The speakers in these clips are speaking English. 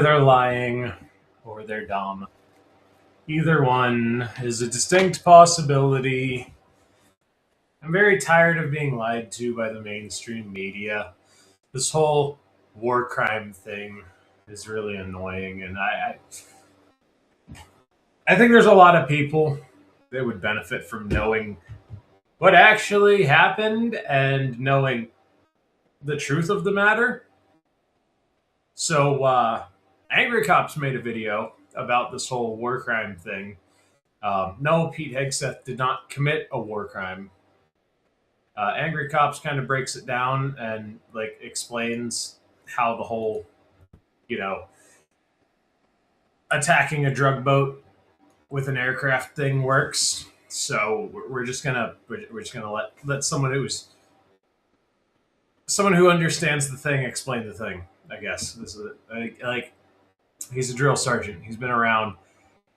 they're lying, or they're dumb. Either one is a distinct possibility. I'm very tired of being lied to by the mainstream media. This whole war crime thing is really annoying, and I think there's a lot of people that would benefit from knowing what actually happened and knowing the truth of the matter. So, Angry Cops made a video about this whole war crime thing. No, Pete Hegseth did not commit a war crime. Angry Cops kind of breaks it down and like explains how the whole, you know, attacking a drug boat with an aircraft thing works. So we're just gonna let someone who understands the thing explain the thing. I guess this is like he's a drill sergeant. He's been around.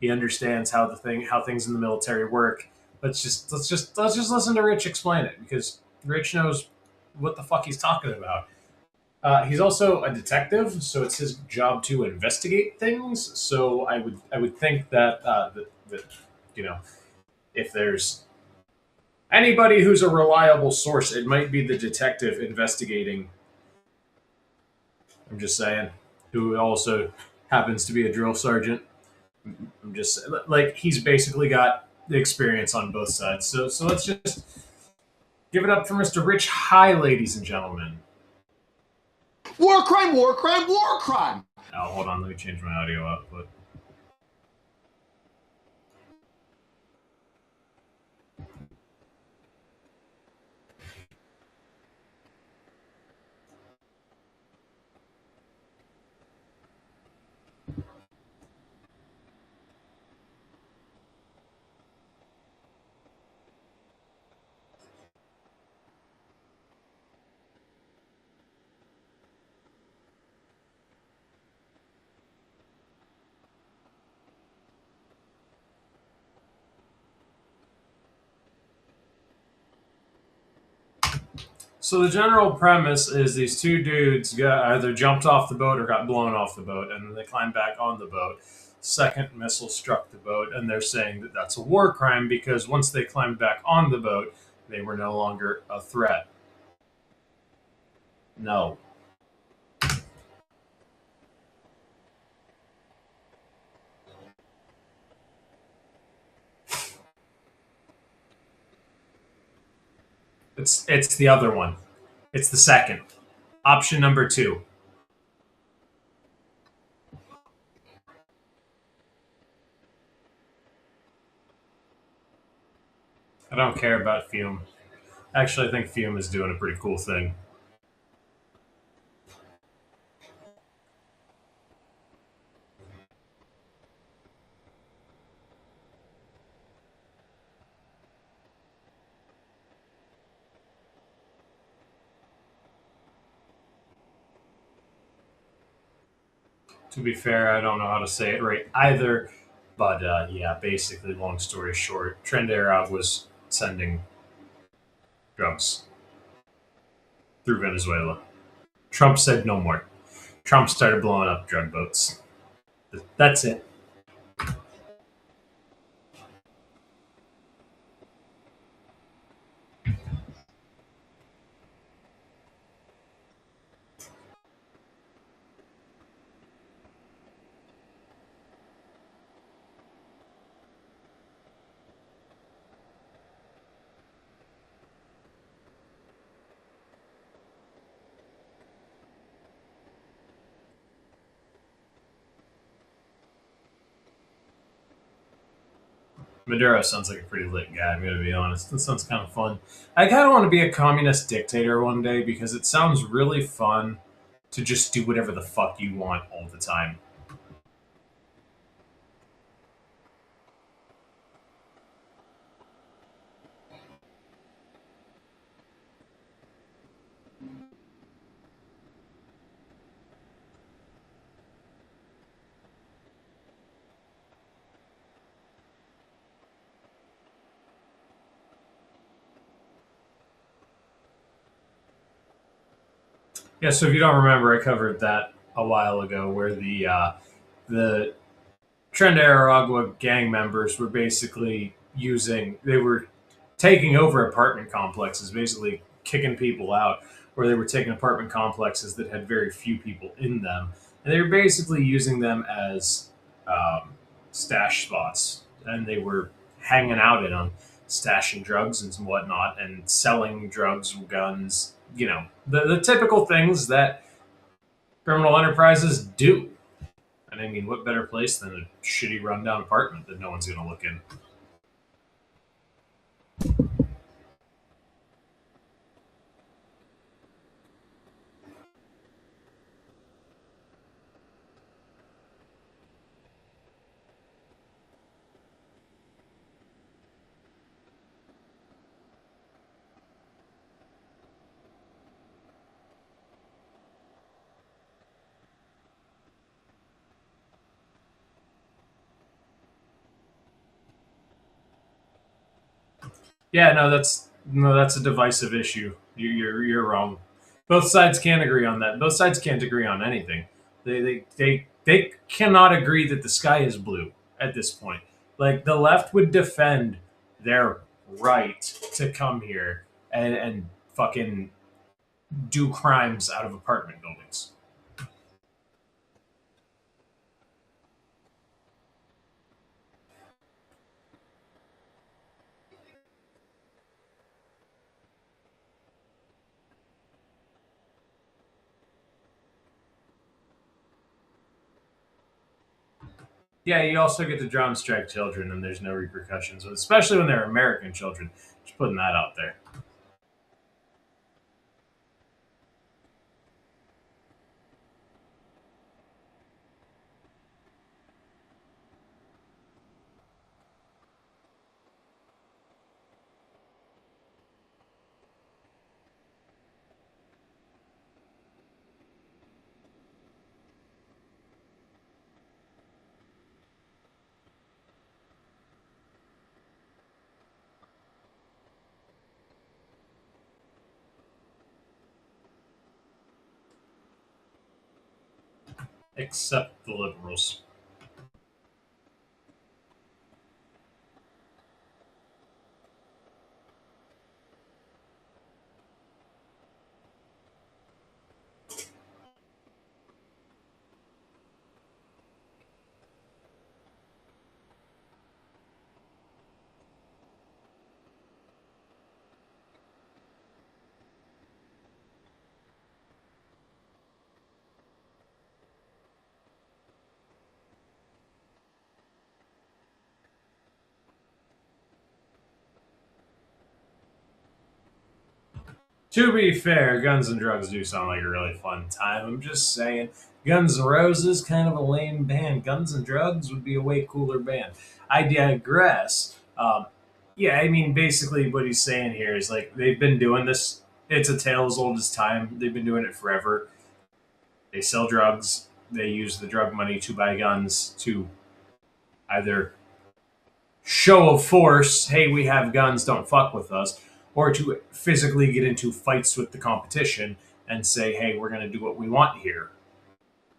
He understands how things in the military work. Let's just listen to Rich explain it because Rich knows what the fuck he's talking about. He's also a detective, so it's his job to investigate things. So I would think that you know if there's anybody who's a reliable source, it might be the detective investigating. I'm just saying, who also happens to be a drill sergeant. I'm just like he's basically got the experience on both sides. So let's just give it up for Mr. Rich High, ladies and gentlemen. War crime, war crime, war crime. Oh, hold on, let me change my audio output. So the general premise is these two dudes got either jumped off the boat or got blown off the boat, and then they climbed back on the boat. Second missile struck the boat, and they're saying that that's a war crime because once they climbed back on the boat, they were no longer a threat. No. It's the other one. It's the second. Option number 2. I don't care about Fume. Actually, I think Fume is doing a pretty cool thing. To be fair, I don't know how to say it right either. But yeah, basically, long story short, Trend Arab was sending drugs through Venezuela. Trump said no more. Trump started blowing up drug boats. That's it. Maduro sounds like a pretty lit guy, I'm gonna be honest. That sounds kind of fun. I kind of want to be a communist dictator one day because it sounds really fun to just do whatever the fuck you want all the time. Yeah, so if you don't remember, I covered that a while ago where the Trend Aragua gang members were basically they were taking over apartment complexes, basically kicking people out, where they were taking apartment complexes that had very few people in them, and they were basically using them as um, stash spots, and they were hanging out in them, stashing drugs and whatnot, and selling drugs, guns, the typical things that criminal enterprises do. And I mean, what better place than a shitty rundown apartment that no one's going to look in? Yeah, no, that's a divisive issue. You're wrong. Both sides can't agree on that. Both sides can't agree on anything. They cannot agree that the sky is blue at this point. Like the left would defend their right to come here and fucking do crimes out of apartment buildings. Yeah, you also get to drum strike children, and there's no repercussions, especially when they're American children. Just putting that out there. Except the liberals. To be fair, Guns and Drugs do sound like a really fun time. I'm just saying, Guns N' Roses kind of a lame band. Guns and Drugs would be a way cooler band. I digress. Yeah, I mean, basically what he's saying here is like they've been doing this. It's a tale as old as time. They've been doing it forever. They sell drugs. They use the drug money to buy guns to either show of force, hey, we have guns, don't fuck with us, or to physically get into fights with the competition and say, hey, we're going to do what we want here.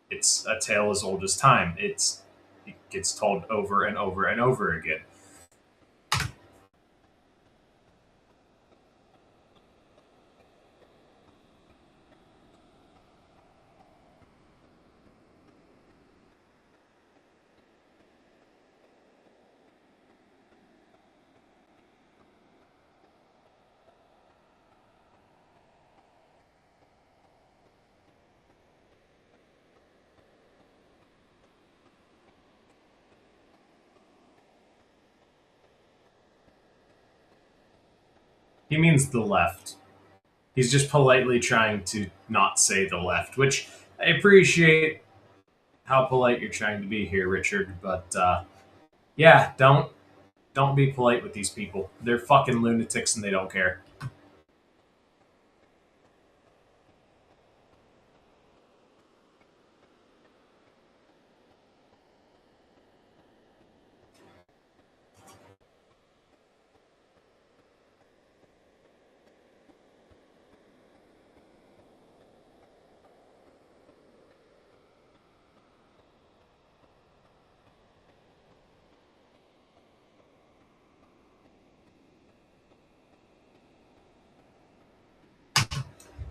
It's a tale as old as time. It gets told over and over and over again. He means the left. He's just politely trying to not say the left, which I appreciate how polite you're trying to be here, Richard. But yeah, don't be polite with these people. They're fucking lunatics and they don't care.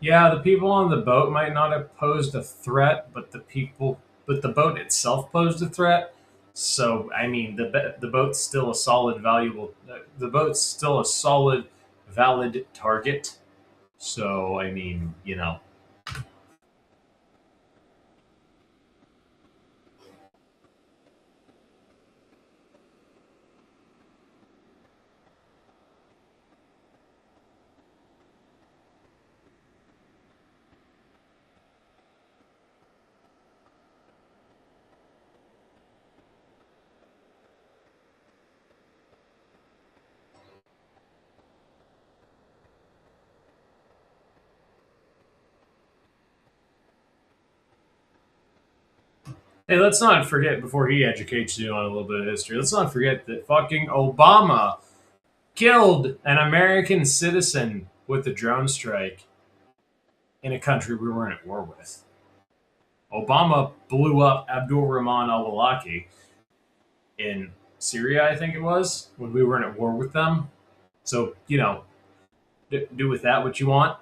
Yeah, the people on the boat might not have posed a threat, but the boat itself posed a threat. So, I mean, the boat's still a solid, valuable. The boat's still a solid, valid target. So, I mean, hey, let's not forget before he educates you on a little bit of history. Let's not forget that fucking Obama killed an American citizen with the drone strike in a country we weren't at war with. Obama blew up Abdul Rahman al Awlaki in Syria, I think it was, when we weren't at war with them. So, do with that what you want.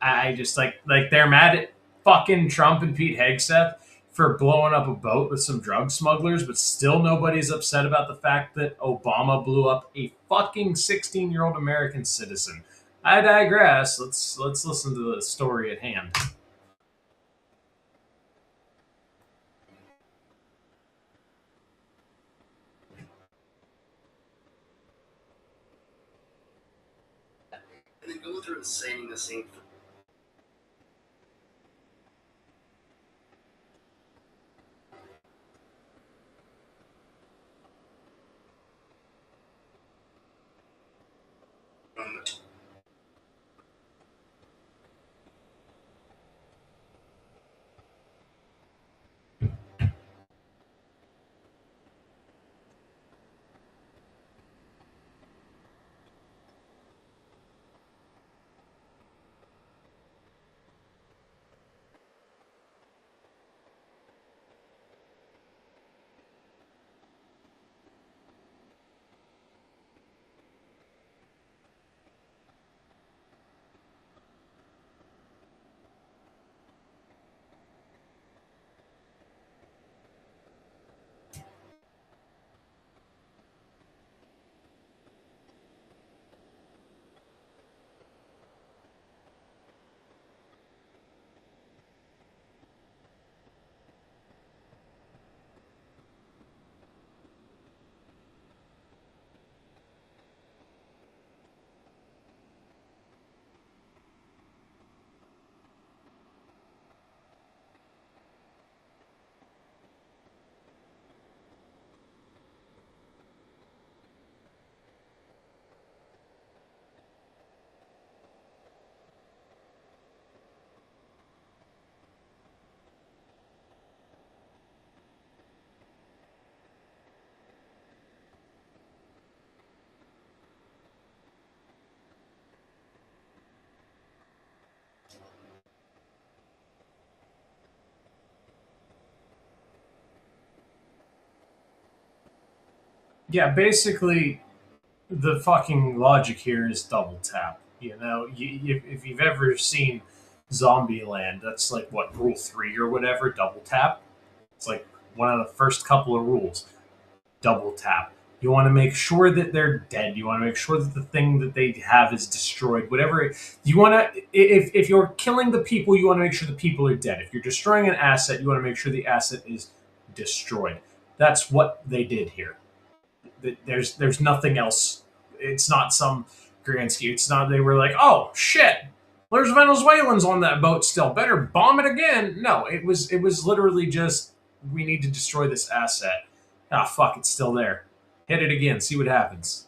I just like they're mad at fucking Trump and Pete Hegseth for blowing up a boat with some drug smugglers, but still nobody's upset about the fact that Obama blew up a fucking 16-year-old American citizen. I digress. Let's listen to the story at hand. And then go through saying the same thing. Yeah, basically, the fucking logic here is double tap. If you've ever seen Zombieland, that's like what rule 3 or whatever. Double tap. It's like one of the first couple of rules. Double tap. You want to make sure that they're dead. You want to make sure that the thing that they have is destroyed. Whatever you want to, if you're killing the people, you want to make sure the people are dead. If you're destroying an asset, you want to make sure the asset is destroyed. That's what they did here. There's nothing else. It's not some grand scheme. It's not they were like, oh shit, there's Venezuelans on that boat still. Better bomb it again. No, it was literally just we need to destroy this asset. Ah, fuck, it's still there. Hit it again. See what happens.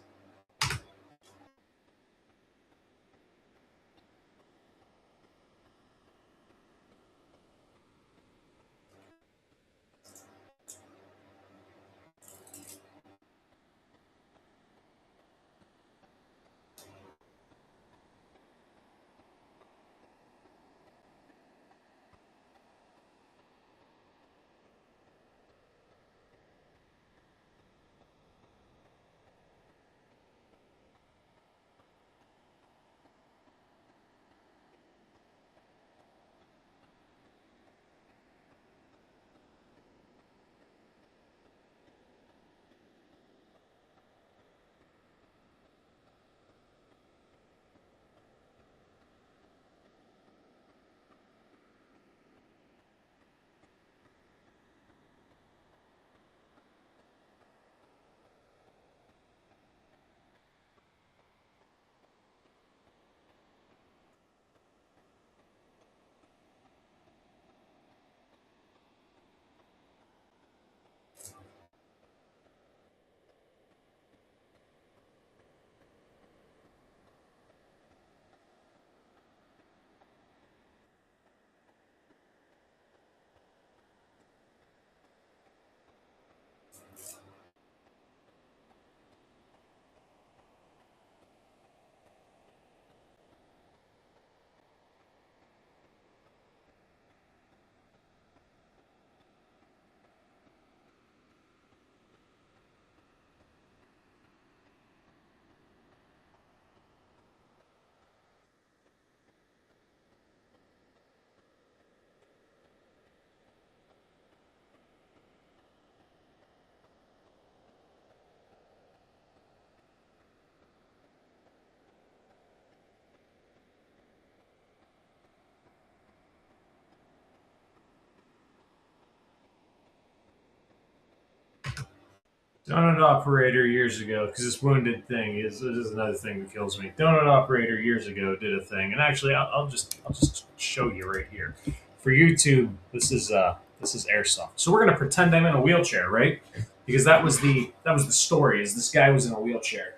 Donut operator years ago, because this wounded thing is another thing that kills me. Donut operator years ago did a thing, and actually, I'll just show you right here for YouTube. This is airsoft. So we're gonna pretend I'm in a wheelchair, right? Because that was the story. Is this guy was in a wheelchair,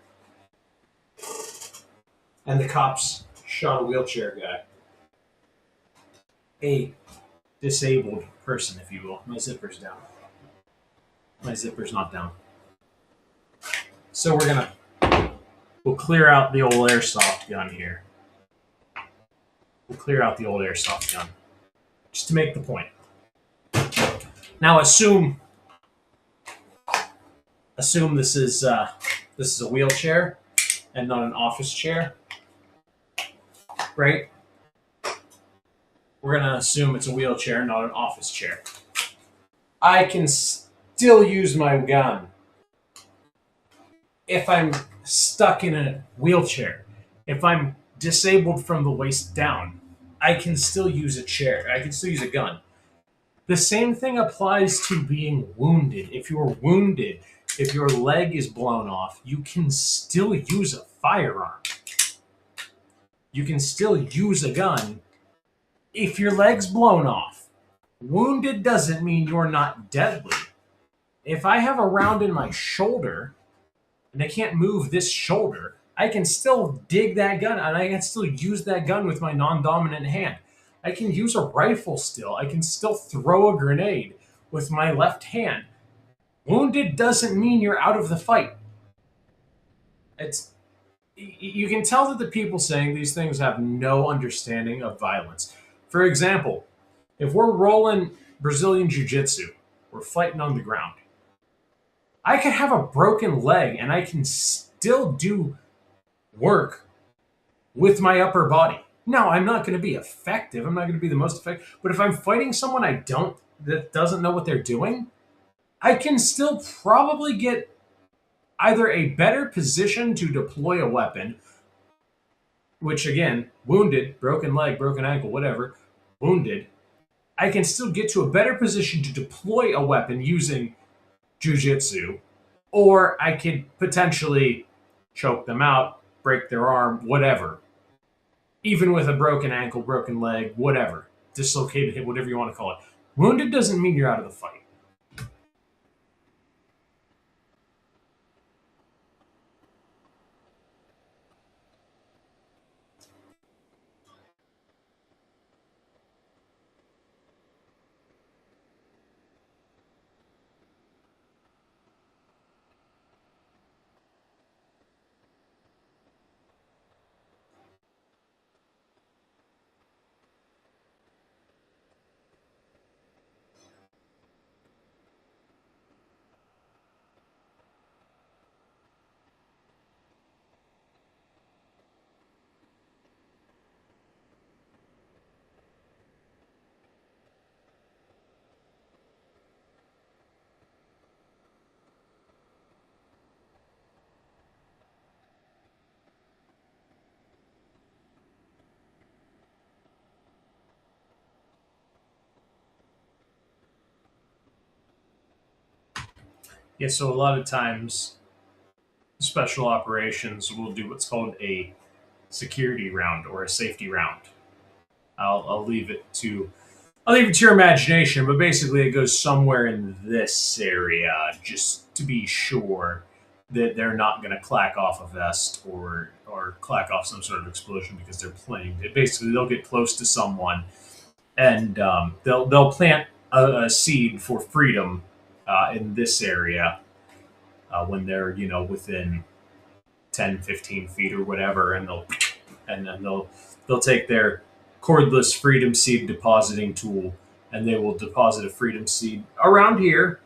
and the cops shot a wheelchair guy, a disabled person, if you will. My zipper's down. My zipper's not down. So we'll clear out the old airsoft gun here. We'll clear out the old airsoft gun, just to make the point. Now assume this is a wheelchair and not an office chair, right? We're gonna assume it's a wheelchair, not an office chair. I can still use my gun if I'm stuck in a wheelchair. If I'm disabled from the waist down, I can still use a chair. I can still use a gun. The same thing applies to being wounded. If you're wounded, if your leg is blown off, you can still use a firearm. You can still use a gun if your leg's blown off. Wounded doesn't mean you're not deadly. If I have a round in my shoulder and I can't move this shoulder, I can still dig that gun and I can still use that gun with my non-dominant hand. I can use a rifle still. I can still throw a grenade with my left hand. Wounded doesn't mean you're out of the fight. You can tell that the people saying these things have no understanding of violence. For example, if we're rolling Brazilian Jiu-Jitsu, we're fighting on the ground. I could have a broken leg and I can still do work with my upper body. Now, I'm not going to be effective. I'm not going to be the most effective. But if I'm fighting someone that doesn't know what they're doing, I can still probably get either a better position to deploy a weapon, which again, wounded, broken leg, broken ankle, whatever, wounded, I can still get to a better position to deploy a weapon using jiu-jitsu, or I could potentially choke them out, break their arm, whatever. Even with a broken ankle, broken leg, whatever, dislocated hip, whatever you want to call it. Wounded doesn't mean you're out of the fight. Yeah, so a lot of times special operations will do what's called a security round or a safety round. I'll leave it to your imagination, but basically it goes somewhere in this area just to be sure that they're not going to clack off a vest or clack off some sort of explosion because they're playing. Basically, they'll get close to someone and they'll plant a seed for freedom in this area when they're within 10, 15 feet or whatever, and then they'll take their cordless freedom seed depositing tool and they will deposit a freedom seed around here.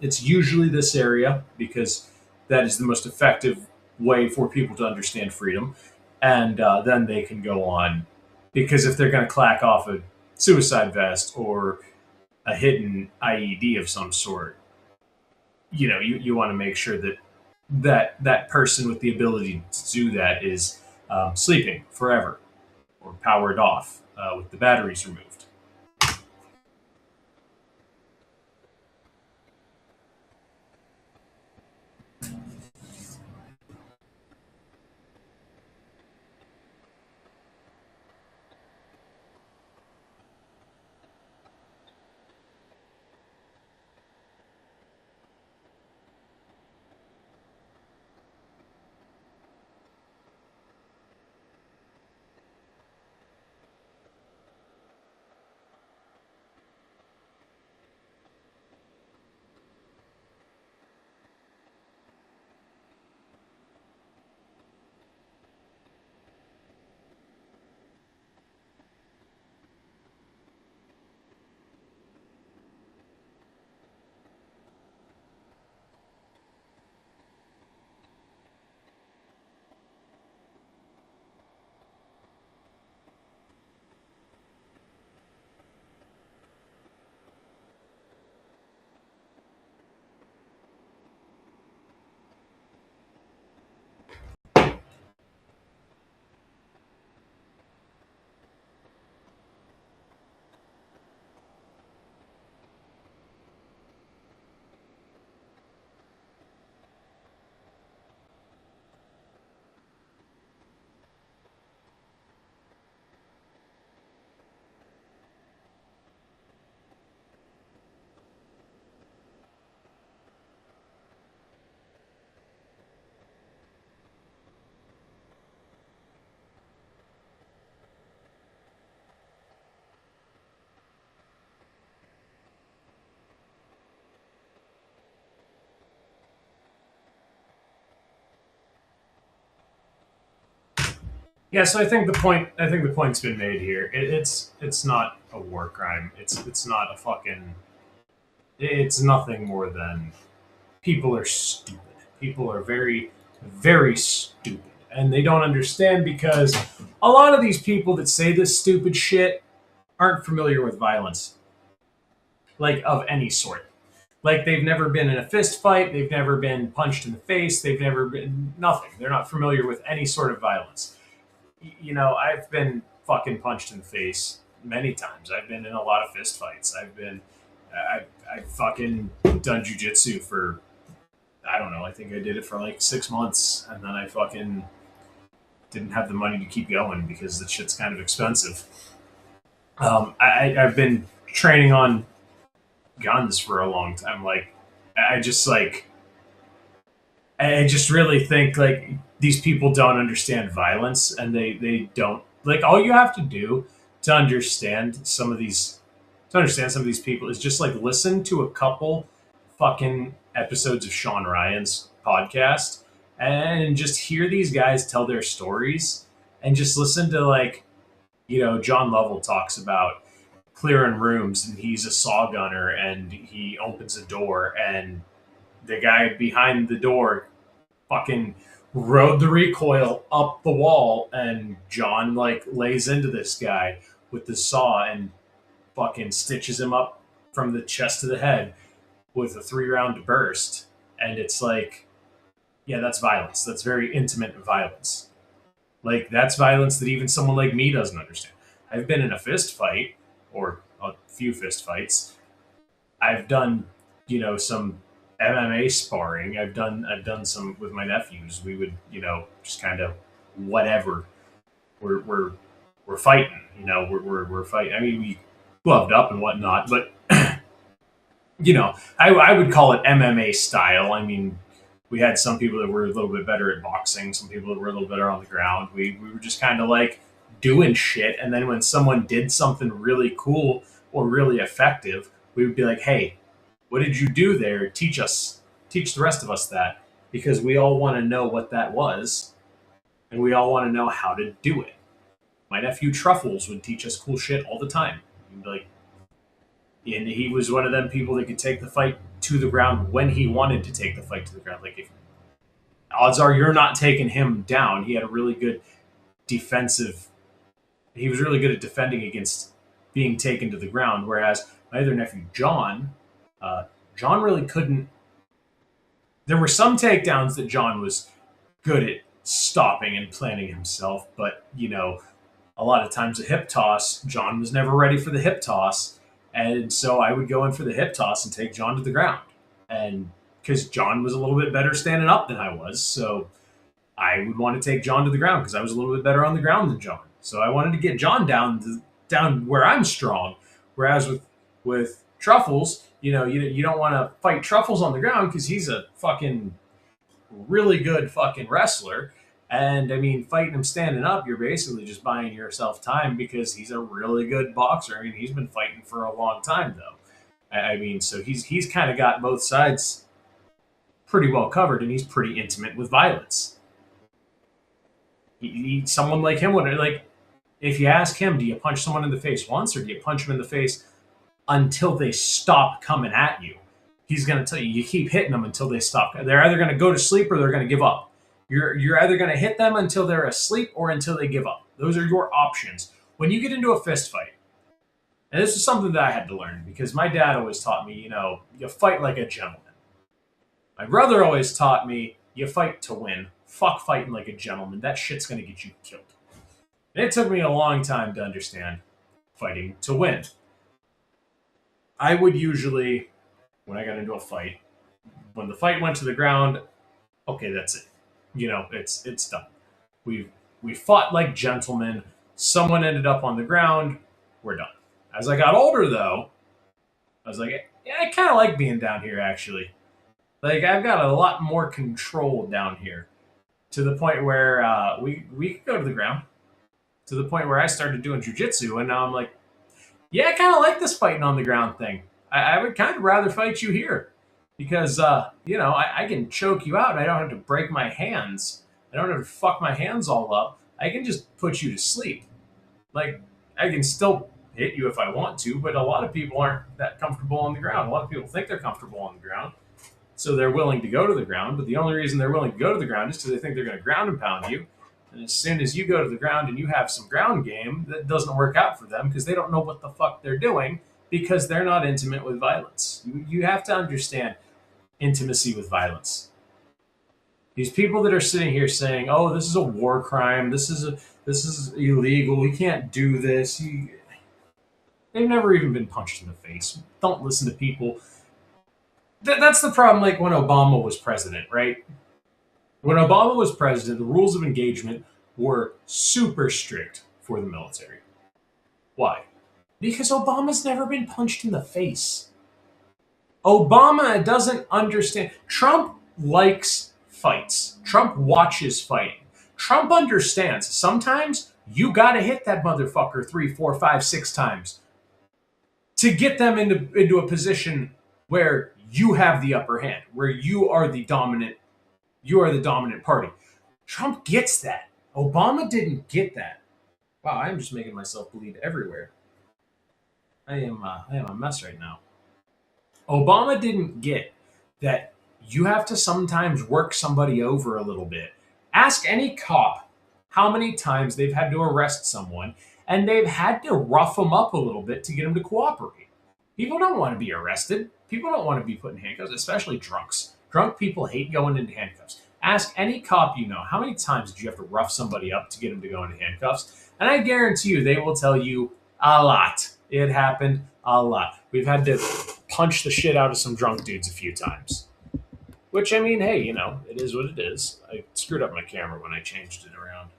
It's usually this area because that is the most effective way for people to understand freedom, and then they can go on, because if they're going to clack off a suicide vest or a hidden IED of some sort, you want to make sure that person with the ability to do that is sleeping forever or powered off with the batteries removed. Yeah, so I think the point's been made here. It's not a war crime. It's not a fucking. It's nothing more than people are stupid. People are very, very stupid, and they don't understand because a lot of these people that say this stupid shit aren't familiar with violence, like of any sort. Like they've never been in a fist fight, they've never been punched in the face, they've never been nothing. They're not familiar with any sort of violence. I've been fucking punched in the face many times. I've been in a lot of fist fights. I've fucking done jujitsu for, I don't know, I think I did it for like 6 months, and then I fucking didn't have the money to keep going because the shit's kind of expensive. I've been training on guns for a long time. Like, I just like, I just really think like these people don't understand violence, and they don't like. All you have to do to understand some of these people is just like listen to a couple fucking episodes of Sean Ryan's podcast and just hear these guys tell their stories, and just listen to like, John Lovell talks about clearing rooms, and he's a saw gunner, and he opens a door, and the guy behind the door fucking rode the recoil up the wall, and John like lays into this guy with the saw and fucking stitches him up from the chest to the head with a 3-round burst. And it's like, yeah, that's violence. That's very intimate violence. Like, that's violence that even someone like me doesn't understand. I've been in a fist fight, or a few fist fights. I've done, some MMA sparring. I've done some with my nephews. We would, just kind of whatever. We're fighting. We're fighting. I mean, we gloved up and whatnot, but I would call it MMA style. I mean, we had some people that were a little bit better at boxing, some people that were a little better on the ground. We were just kind of like doing shit, and then when someone did something really cool or really effective, we would be like, "Hey, what did you do there? Teach us, teach the rest of us that," because we all want to know what that was, and we all want to know how to do it. My nephew Truffles would teach us cool shit all the time. He'd be like, and he was one of them people that could take the fight to the ground when he wanted to take the fight to the ground. Like, if odds are you're not taking him down, he had a really good defensive. He was really good at defending against being taken to the ground. Whereas my other nephew John really couldn't. There were some takedowns that John was good at stopping and planning himself, but a lot of times a hip toss, John was never ready for the hip toss. And so I would go in for the hip toss and take John to the ground. And because John was a little bit better standing up than I was, so I would want to take John to the ground because I was a little bit better on the ground than John. So I wanted to get John down where I'm strong. Whereas with Truffles, you don't want to fight Truffles on the ground because he's a fucking really good fucking wrestler. And I mean, fighting him standing up, you're basically just buying yourself time because he's a really good boxer. I mean, he's been fighting for a long time, though. I mean, so he's kind of got both sides pretty well covered, and he's pretty intimate with violence. Someone like him would like, if you ask him, do you punch someone in the face once, or do you punch them in the face until they stop coming at you? He's going to tell you, you keep hitting them until they stop. They're either going to go to sleep or they're going to give up. You're either going to hit them until they're asleep or until they give up. Those are your options. When you get into a fist fight, and this is something that I had to learn because my dad always taught me, you fight like a gentleman. My brother always taught me, you fight to win. Fuck fighting like a gentleman. That shit's going to get you killed. And it took me a long time to understand fighting to win. I would usually, when I got into a fight, when the fight went to the ground, okay, that's it. It's done. We fought like gentlemen. Someone ended up on the ground. We're done. As I got older, though, I was like, yeah, I kind of like being down here, actually. Like, I've got a lot more control down here, to the point where we could go to the ground. To the point where I started doing jujitsu, and now I'm like, yeah, I kind of like this fighting on the ground thing. I would kind of rather fight you here. Because, I can choke you out and I don't have to break my hands. I don't have to fuck my hands all up. I can just put you to sleep. Like, I can still hit you if I want to, but a lot of people aren't that comfortable on the ground. A lot of people think they're comfortable on the ground, so they're willing to go to the ground. But the only reason they're willing to go to the ground is because they think they're going to ground and pound you. And as soon as you go to the ground and you have some ground game, that doesn't work out for them because they don't know what the fuck they're doing because they're not intimate with violence. You have to understand intimacy with violence. These people that are sitting here saying, "Oh, this is a war crime. This is illegal. We can't do this." They've never even been punched in the face. Don't listen to people. That's the problem. Like when Obama was president, right? When Obama was president, the rules of engagement were super strict for the military. Why? Because Obama's never been punched in the face. Obama doesn't understand. Trump likes fights. Trump watches fighting. Trump understands sometimes you got to hit that motherfucker 3, 4, 5, 6 times to get them into a position where you have the upper hand, where you are the dominant party. Trump gets that. Obama didn't get that. Wow, I'm just making myself bleed everywhere. I am a mess right now. Obama didn't get that you have to sometimes work somebody over a little bit. Ask any cop how many times they've had to arrest someone and they've had to rough them up a little bit to get them to cooperate. People don't want to be arrested. People don't want to be put in handcuffs, especially drunks. Drunk people hate going into handcuffs. Ask any cop you know, how many times did you have to rough somebody up to get them to go into handcuffs? And I guarantee you, they will tell you a lot. It happened a lot. We've had to punch the shit out of some drunk dudes a few times. Which, I mean, hey, it is what it is. I screwed up my camera when I changed it around.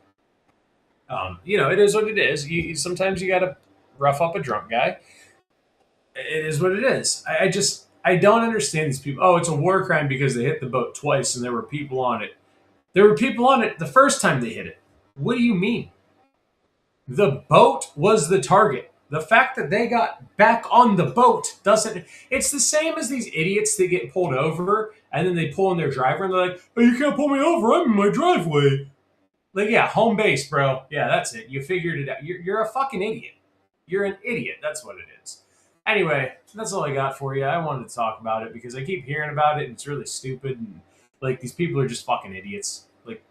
It is what it is. Sometimes you gotta rough up a drunk guy. It is what it is. I don't understand these people. Oh, it's a war crime because they hit the boat twice and there were people on it. There were people on it the first time they hit it. What do you mean? The boat was the target. The fact that they got back on the boat doesn't. It's the same as these idiots that get pulled over and then they pull in their driver and they're like, "Oh, you can't pull me over. I'm in my driveway." Like, yeah, home base, bro. Yeah, that's it. You figured it out. You're a fucking idiot. You're an idiot. That's what it is. Anyway, that's all I got for you. I wanted to talk about it because I keep hearing about it and it's really stupid. And like, these people are just fucking idiots. Like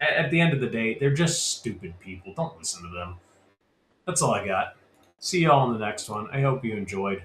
at the end of the day, they're just stupid people. Don't listen to them. That's all I got. See y'all in the next one. I hope you enjoyed.